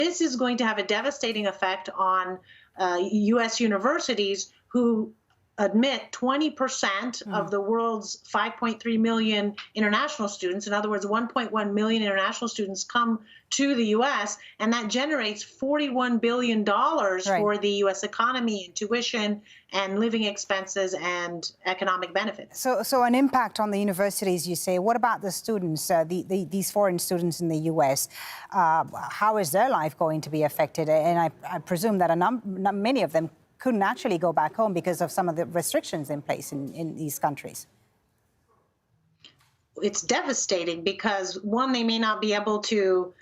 This is going to have a devastating effect on U.S. universities who admit 20% of the world's 5.3 million international students. In other words, 1.1 million international students come to the U.S., and that generates $41 billion for the U.S. economy in tuition and living expenses and economic benefits. So an impact on the universities, you say. What about the students, these foreign students in the U.S.? How is their life going to be affected? And I presume that many of them couldn't actually go back home because of some of the restrictions in place in these countries. It's devastating because, one, they may not be able to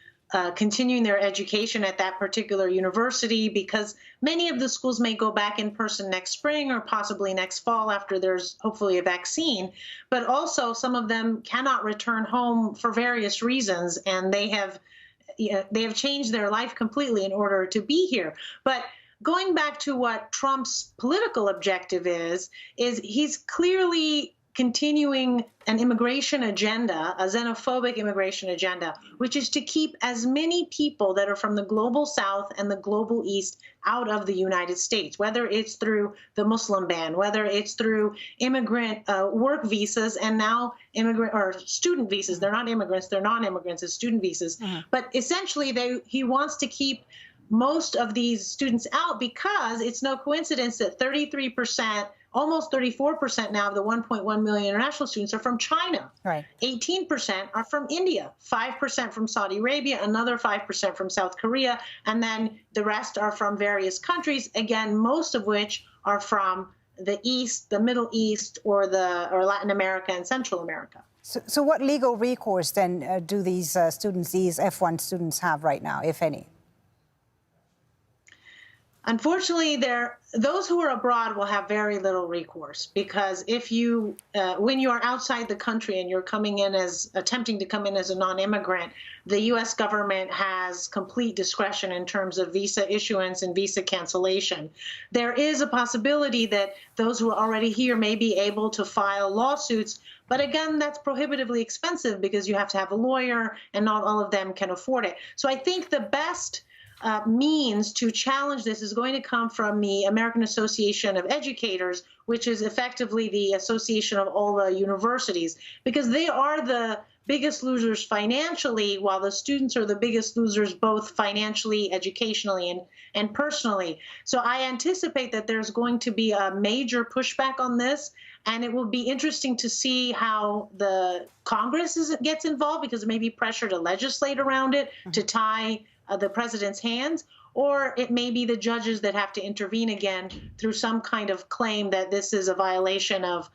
continue their education at that particular university because many of the schools may go back in person next spring or possibly next fall after there's hopefully a vaccine. But also some of them cannot return home for various reasons, and they have changed their life completely in order to be here. But going back to what Trump's political objective is he's clearly continuing an immigration agenda, a xenophobic immigration agenda, which is to keep as many people that are from the global South and the global East out of the United States, whether it's through the Muslim ban, whether it's through immigrant work visas, and now immigrant or student visas. They're not immigrants, they're non-immigrants, it's student visas. But essentially, he wants to keep most of these students out because it's no coincidence that 33%, almost 34% now of the 1.1 million international students are from China. Right. 18% are from India, 5% from Saudi Arabia, another 5% from South Korea, and then the rest are from various countries, again, most of which are from the East, the Middle East, or Latin America and Central America. So what legal recourse then do these students, these F1 students, have right now, if any? Unfortunately, those who are abroad will have very little recourse because if when you are outside the country and you're attempting to come in as a non-immigrant, the U.S. government has complete discretion in terms of visa issuance and visa cancellation. There is a possibility that those who are already here may be able to file lawsuits, but again, that's prohibitively expensive because you have to have a lawyer and not all of them can afford it. So I think the best means to challenge this is going to come from the American Association of Educators, which is effectively the association of all the universities, because they are the biggest losers financially, while the students are the biggest losers both financially, educationally, and personally. So I anticipate that there's going to be a major pushback on this, and it will be interesting to see how the Congress gets involved, because there may be pressure to legislate around it, to tie the president's hands, or it may be the judges that have to intervene again through some kind of claim that this is a violation of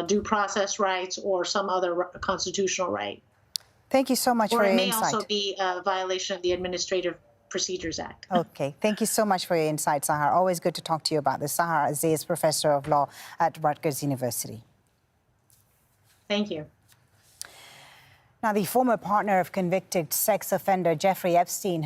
due process rights or some other constitutional right. Thank you so much for your insight. Or it may also be a violation of the Administrative Procedures Act. Okay, thank you so much for your insight, Sahar. Always good to talk to you about this. Sahar Aziz, Professor of Law at Rutgers University. Thank you. Now, the former partner of convicted sex offender Jeffrey Epstein